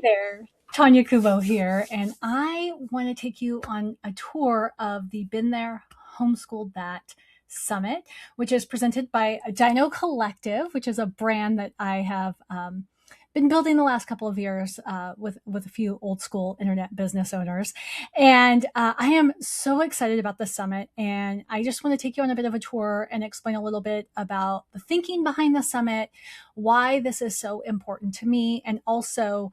there, Tanya Kubo here, and I want to take you on a tour of the Been There, Homeschooled That Summit, which is presented by Dino Collective, which is a brand that I have been building the last couple of years with a few old school internet business owners. And I am so excited about this summit. And I just want to take you on a bit of a tour and explain a little bit about the thinking behind the summit, why this is so important to me, and also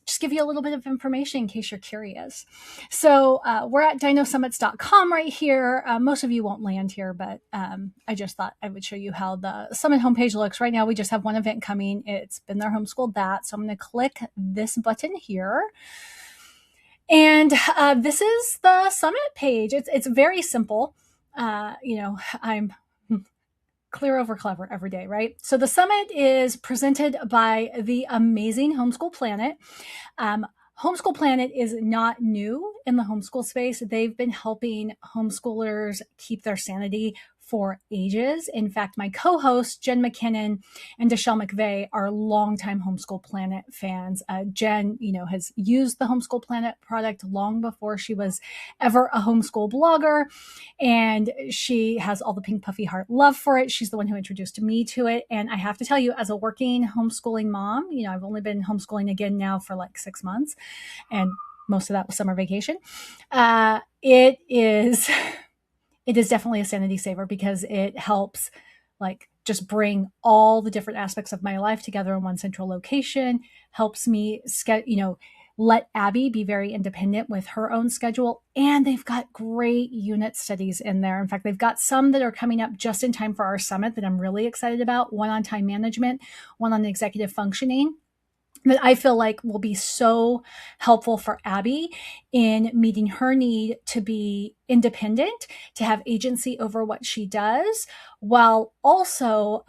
just give you a little bit of information in case you're curious. So we're at dinosummits.com right here. Most of you won't land here, but I just thought I would show you how the summit homepage looks. Right now, we just have one event coming. It's Been There, Homeschooled That. So I'm going to click this button here. And this is the summit page. It's very simple. I'm clear over clever every day, right? So the summit is presented by the amazing Homeschool Planet. Homeschool Planet is not new in the homeschool space. They've been helping homeschoolers keep their sanity for ages. In fact, my co-hosts, Jen McKinnon and Deshelle McVeigh, are longtime Homeschool Planet fans. Jen, has used the Homeschool Planet product long before she was ever a homeschool blogger, and she has all the pink puffy heart love for it. She's the one who introduced me to it. And I have to tell you, as a working homeschooling mom, I've only been homeschooling again now for like 6 months, and most of that was summer vacation. It is definitely a sanity saver because it helps just bring all the different aspects of my life together in one central location, helps me let Abby be very independent with her own schedule. And they've got great unit studies in there. In fact, they've got some that are coming up just in time for our summit that I'm really excited about. One on time management, one on executive functioning, that I feel like will be so helpful for Abby in meeting her need to be independent, to have agency over what she does, while also,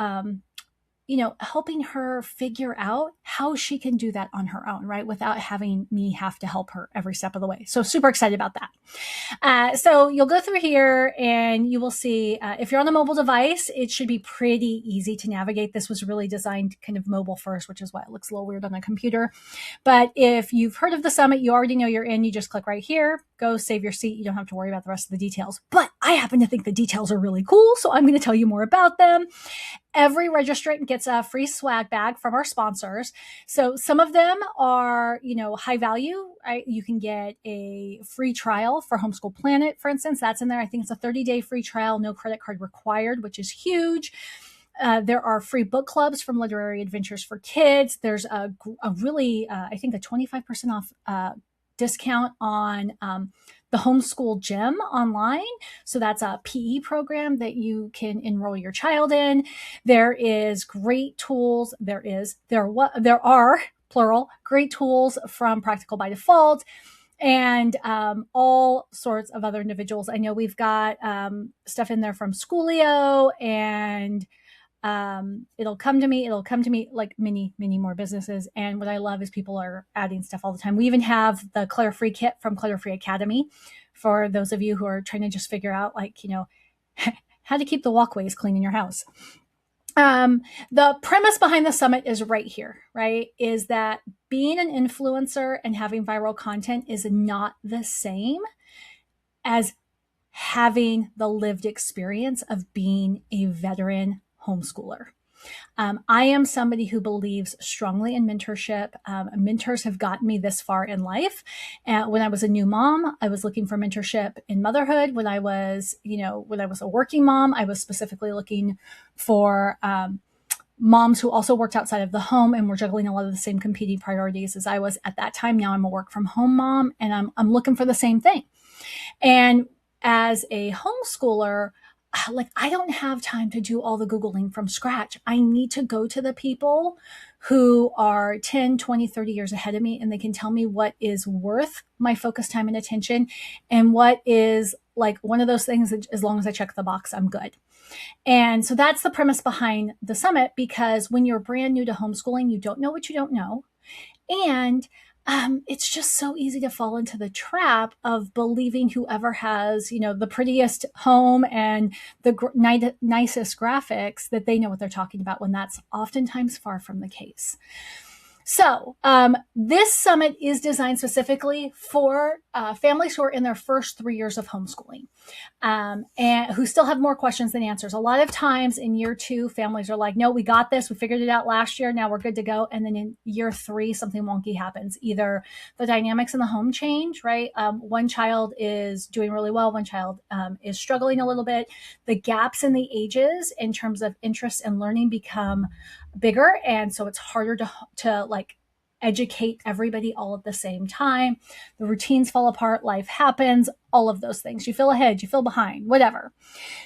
helping her figure out how she can do that on her own, right? Without having me have to help her every step of the way. So super excited about that. So you'll go through here and you will see, if you're on a mobile device, it should be pretty easy to navigate. This was really designed kind of mobile first, which is why it looks a little weird on a computer. But if you've heard of the summit, you already know you're in, you just click right here, go save your seat. You don't have to worry about the rest of the details. But I happen to think the details are really cool, so I'm going to tell you more about them. Every registrant gets a free swag bag from our sponsors. So some of them are, high value, right? You can get a free trial for Homeschool Planet, for instance. That's in there. I think it's a 30-day free trial, no credit card required, which is huge. There are free book clubs from Literary Adventures for Kids. There's a really, I think a 25% off discount on the Homeschool Gym online. So that's a PE program that you can enroll your child in. There is great tools. There are plural great tools from Practical by Default and all sorts of other individuals. I know we've got stuff in there from Schoolio and it'll come to me like many more businesses. And what I love is people are adding stuff all the time. We even have the Clutter Free Kit from Clutter Free Academy for those of you who are trying to just figure out how to keep the walkways clean in your house. The premise behind the summit is right here, right? Is that being an influencer and having viral content is not the same as having the lived experience of being a veteran homeschooler. I am somebody who believes strongly in mentorship. Mentors have gotten me this far in life. When I was a new mom, I was looking for mentorship in motherhood. When I was a working mom, I was specifically looking for moms who also worked outside of the home and were juggling a lot of the same competing priorities as I was at that time. Now I'm a work from home mom, and I'm looking for the same thing. And as a homeschooler, I don't have time to do all the Googling from scratch. I need to go to the people who are 10, 20, 30 years ahead of me, and they can tell me what is worth my focus, time, and attention, and what is one of those things that as long as I check the box, I'm good. And so that's the premise behind the summit, because when you're brand new to homeschooling, you don't know what you don't know. And it's just so easy to fall into the trap of believing whoever has, the prettiest home and the nicest graphics, that they know what they're talking about, when that's oftentimes far from the case. This summit is designed specifically for families who are in their first 3 years of homeschooling, and who still have more questions than answers. A lot of times in year 2, families are like, no, we got this. We figured it out last year. Now we're good to go. And then in year 3, something wonky happens. Either the dynamics in the home change, right? One child is doing really well. One child is struggling a little bit. The gaps in the ages in terms of interest and learning become bigger. And so it's harder to like educate everybody all at the same time. The routines fall apart, life happens, all of those things. You feel ahead, you feel behind, whatever.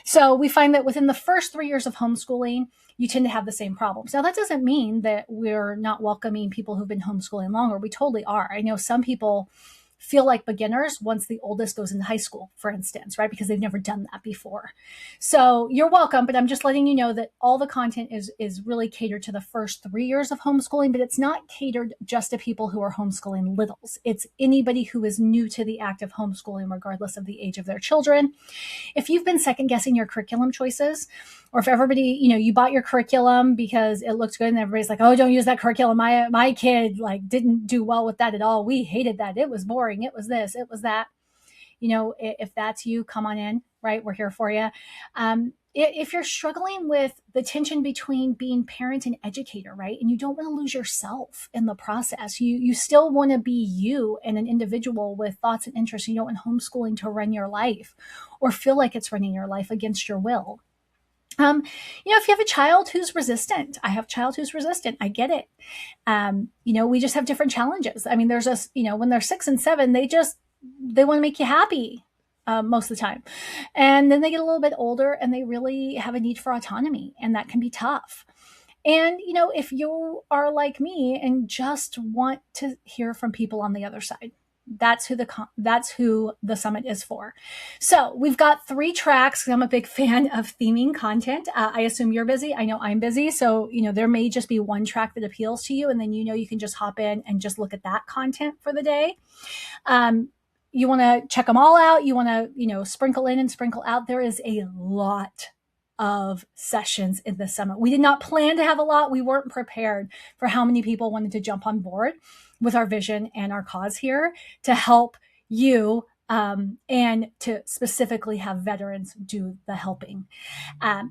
So we find that within the first 3 years of homeschooling, you tend to have the same problems. Now, that doesn't mean that we're not welcoming people who've been homeschooling longer. We totally are. I know some people feel like beginners once the oldest goes into high school, for instance, right? Because they've never done that before. So you're welcome, but I'm just letting you know that all the content is really catered to the first 3 years of homeschooling, but it's not catered just to people who are homeschooling littles. It's anybody who is new to the act of homeschooling, regardless of the age of their children. If you've been second guessing your curriculum choices, or if everybody, you bought your curriculum because it looked good and everybody's like, oh, don't use that curriculum. My kid like didn't do well with that at all. We hated that. It was boring. It was this, it was that. If that's you, come on in, right? We're here for you. If you're struggling with the tension between being parent and educator, right? And you don't want to lose yourself in the process. You still want to be you and an individual with thoughts and interests. You don't want homeschooling to run your life or feel like it's running your life against your will. If you have a child who's resistant, I have a child who's resistant. I get it. We just have different challenges. I mean, there's just, when they're 6 and 7, they want to make you happy most of the time. And then they get a little bit older and they really have a need for autonomy, and that can be tough. And, if you are like me and just want to hear from people on the other side, that's who the summit is for. So we've got 3 tracks. I'm a big fan of theming content. I assume you're busy. I know I'm busy. So, there may just be one track that appeals to you. And then, you can just hop in and just look at that content for the day. You want to check them all out. You want to, sprinkle in and sprinkle out. There is a lot of sessions in the summit. We did not plan to have a lot. We weren't prepared for how many people wanted to jump on board with our vision and our cause here to help you and to specifically have veterans do the helping.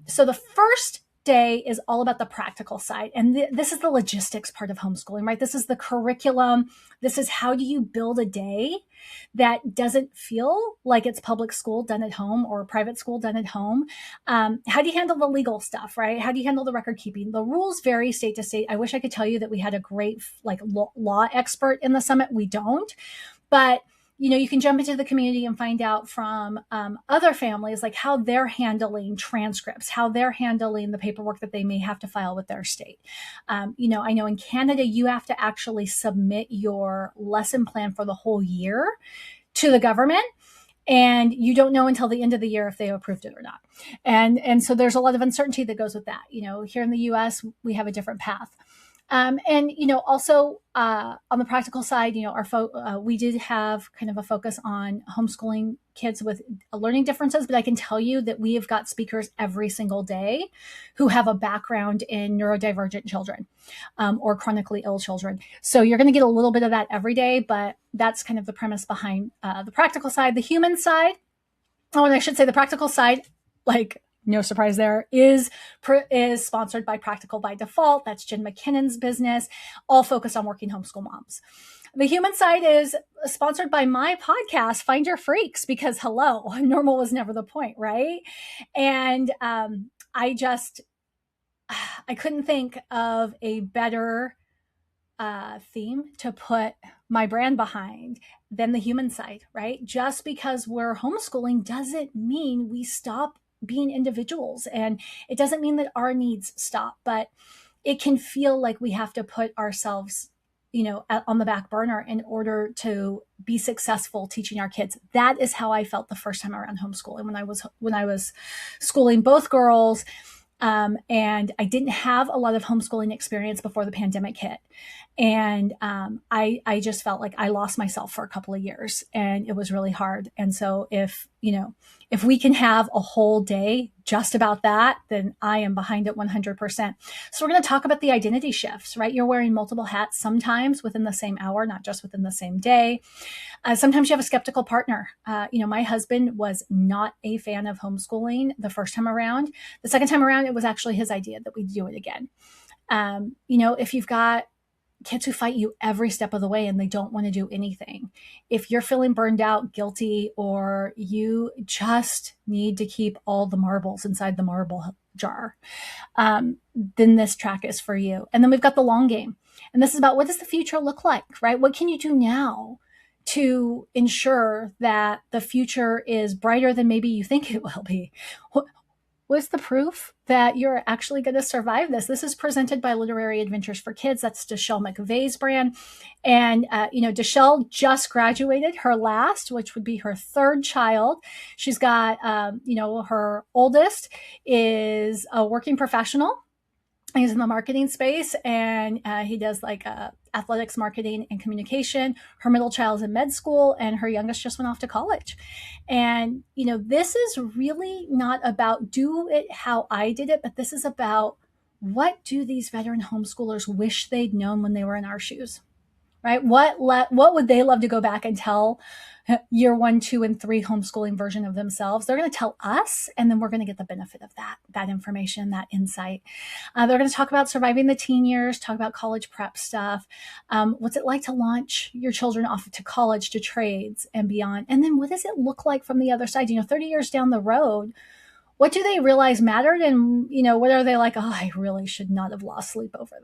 So the first day is all about the practical side. And this is the logistics part of homeschooling, right? This is the curriculum. This is how do you build a day that doesn't feel like it's public school done at home or private school done at home. How do you handle the legal stuff, right? How do you handle the record keeping? The rules vary state to state. I wish I could tell you that we had a great law expert in the summit. We don't, but you can jump into the community and find out from other families, like how they're handling transcripts, how they're handling the paperwork that they may have to file with their state. I know in Canada, you have to actually submit your lesson plan for the whole year to the government. And you don't know until the end of the year if they approved it or not. And so there's a lot of uncertainty that goes with that. Here in the US, we have a different path. Also on the practical side, we did have kind of a focus on homeschooling kids with learning differences, but I can tell you that we have got speakers every single day who have a background in neurodivergent children or chronically ill children. So you're going to get a little bit of that every day, but that's kind of the premise behind the practical side. The human side, and I should say the practical side, no surprise there, is sponsored by Practical by Default. That's Jen McKinnon's business, all focused on working homeschool moms. The human side is sponsored by my podcast, Find Your Freaks, because hello, normal was never the point, right? And I couldn't think of a better theme to put my brand behind than the human side, right? Just because we're homeschooling doesn't mean we stop being individuals, and it doesn't mean that our needs stop, but it can feel like we have to put ourselves on the back burner in order to be successful teaching our kids. That is how I felt the first time around homeschooling when I was schooling both girls. And I didn't have a lot of homeschooling experience before the pandemic hit. And I just felt like I lost myself for a couple of years, and it was really hard. And so if if we can have a whole day just about that, then I am behind it 100%. So we're going to talk about the identity shifts, right? You're wearing multiple hats sometimes within the same hour, not just within the same day. Sometimes you have a skeptical partner. My husband was not a fan of homeschooling the first time around. The second time around, it was actually his idea that we do it again. If you've got kids who fight you every step of the way and they don't want to do anything, if you're feeling burned out, guilty, or you just need to keep all the marbles inside the marble jar, then this track is for you. And then we've got the long game. And this is about, what does the future look like, right? What can you do now to ensure that the future is brighter than maybe you think it will be? What's the proof that you're actually going to survive this? This is presented by Literary Adventures for Kids. That's Deshelle McVeigh's brand. And, Deshelle just graduated her last, which would be her third child. She's got, her oldest is a working professional. He's in the marketing space, and he does athletics, marketing, and communication. Her middle child's in med school, and her youngest just went off to college. And, this is really not about do it how I did it, but this is about, what do these veteran homeschoolers wish they'd known when they were in our shoes, right? What would they love to go back and tell year 1, 2, and 3 homeschooling version of themselves? They're going to tell us, and then we're going to get the benefit of that information, that insight. They're going to talk about surviving the teen years, talk about college prep stuff. What's it like to launch your children off to college, to trades, and beyond? And then what does it look like from the other side? 30 years down the road, what do they realize mattered? And, what are they like, oh, I really should not have lost sleep over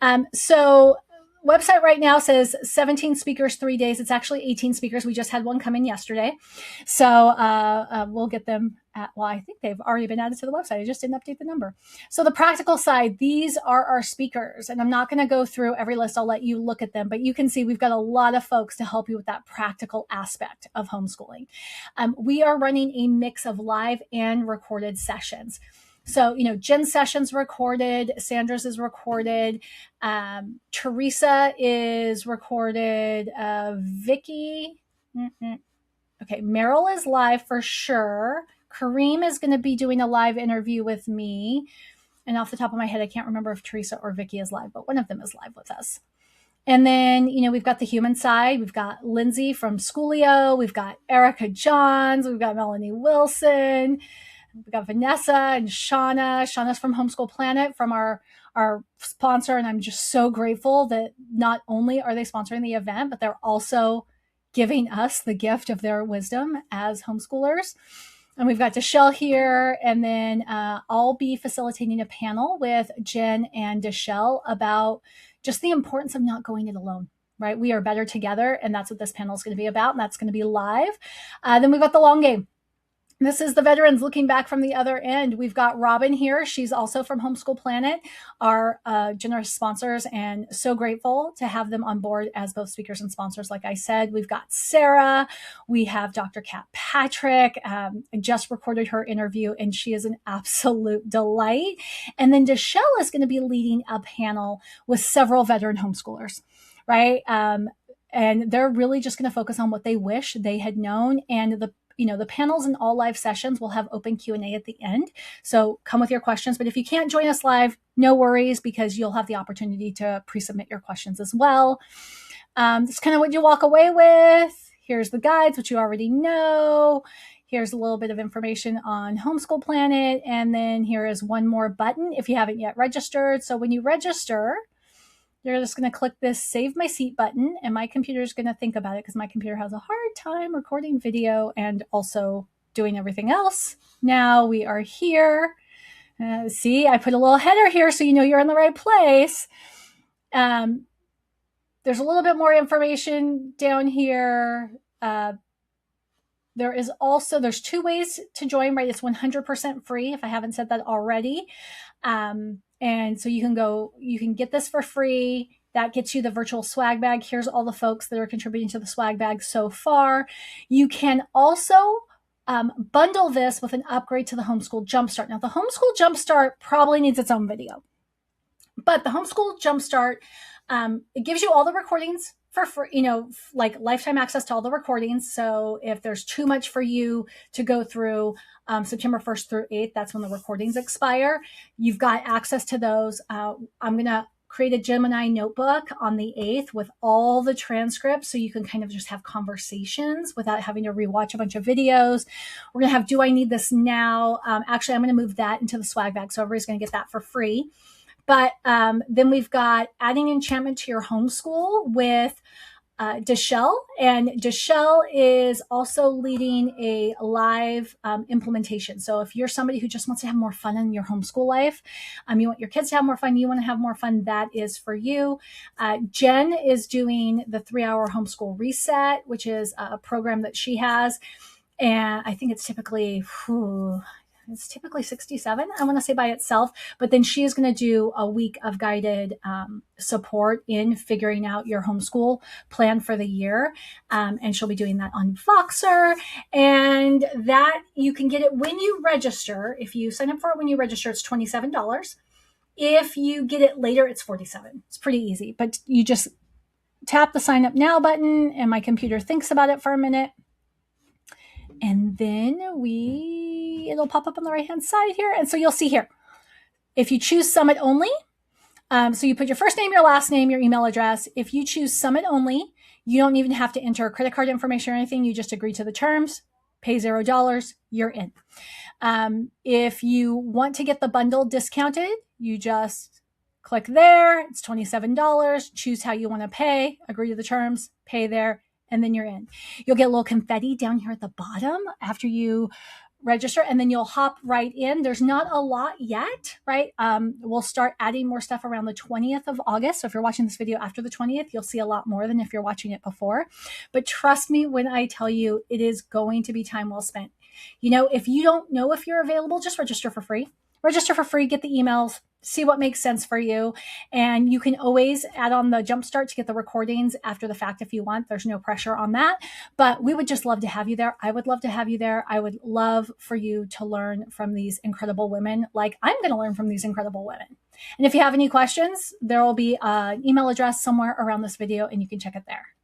that. So website right now says 17 speakers, 3 days. It's actually 18 speakers. We just had one come in yesterday. So we'll get them I think they've already been added to the website. I just didn't update the number. So the practical side, these are our speakers. And I'm not going to go through every list. I'll let you look at them. But you can see we've got a lot of folks to help you with that practical aspect of homeschooling. We are running a mix of live and recorded sessions. So, Jen's session's recorded, Sandra's is recorded, Teresa is recorded, Vicky, okay, Meryl is live for sure. Kareem is going to be doing a live interview with me. And off the top of my head, I can't remember if Teresa or Vicky is live, but one of them is live with us. And then, we've got the human side. We've got Lindsay from Schoolio. We've got Erica Johns. We've got Melanie Wilson. We've got Vanessa and Shauna. Shauna's from Homeschool Planet, from our sponsor. And I'm just so grateful that not only are they sponsoring the event, but they're also giving us the gift of their wisdom as homeschoolers. And we've got Deshelle here. And then I'll be facilitating a panel with Jen and Deshelle about just the importance of not going it alone. Right? We are better together. And that's what this panel is going to be about. And that's going to be live. Then we've got the long game. This is the veterans looking back from the other end. We've got Robin here. She's also from Homeschool Planet, our generous sponsors, and so grateful to have them on board as both speakers and sponsors. Like I said, we've got Sarah. We have Dr. Kat Patrick. I just recorded her interview, and she is an absolute delight. And then Deshelle is going to be leading a panel with several veteran homeschoolers, right? And they're really just going to focus on what they wish they had known. And the panels and all live sessions will have open Q&A at the end. So come with your questions. But if you can't join us live, no worries, because you'll have the opportunity to pre-submit your questions as well. That's kind of what you walk away with. Here's the guides, which you already know. Here's a little bit of information on Homeschool Planet. And then here is one more button if you haven't yet registered. So when you register, you're just going to click this Save My Seat button, and my computer is going to think about it, because my computer has a hard time recording video and also doing everything else. Now we are here. See, I put a little header here so you know you're in the right place. There's a little bit more information down here. There's 2 ways to join, right? It's 100% free, if I haven't said that already. And so you can get this for free. That gets you the virtual swag bag. Here's all the folks that are contributing to the swag bag so far. You can also bundle this with an upgrade to the Homeschool Jumpstart. Now, the Homeschool Jumpstart probably needs its own video. But the Homeschool Jumpstart, it gives you all the recordings for free, like lifetime access to all the recordings. So if there's too much for you to go through, September 1st through 8th, that's when the recordings expire. You've got access to those. I'm going to create a Gemini Notebook on the 8th with all the transcripts so you can kind of just have conversations without having to rewatch a bunch of videos. We're going to have Do I Need This Now? Actually, I'm going to move that into the swag bag, so everybody's going to get that for free. But then we've got Adding Enchantment to Your Homeschool with Deshelle. And Deshelle is also leading a live implementation. So if you're somebody who just wants to have more fun in your homeschool life, you want your kids to have more fun, you want to have more fun, that is for you. Jen is doing the 3-hour homeschool reset, which is a program that she has. And I think it's typically 67, I want to say, by itself. But then she is going to do a week of guided support in figuring out your homeschool plan for the year. And she'll be doing that on Voxer. And that you can get it when you register. If you sign up for it when you register, it's $27. If you get it later, it's $47. It's pretty easy. But you just tap the sign up now button, and my computer thinks about it for a minute. And then it'll pop up on the right-hand side here. And so you'll see here, if you choose Summit only, so you put your first name, your last name, your email address. If you choose Summit only, you don't even have to enter credit card information or anything. You just agree to the terms, pay $0, you're in. If you want to get the bundle discounted, you just click there. It's $27. Choose how you want to pay, agree to the terms, pay there, and then you're in. You'll get a little confetti down here at the bottom after you register, and then you'll hop right in. There's not a lot yet, right? We'll start adding more stuff around the 20th of August. So if you're watching this video after the 20th, you'll see a lot more than if you're watching it before. But trust me when I tell you, it is going to be time well spent. If you don't know if you're available, just register for free. Register for free, get the emails, see what makes sense for you. And you can always add on the Jumpstart to get the recordings after the fact if you want. There's no pressure on that. But we would just love to have you there. I would love to have you there. I would love for you to learn from these incredible women, like I'm going to learn from these incredible women. And if you have any questions, there will be an email address somewhere around this video, and you can check it there.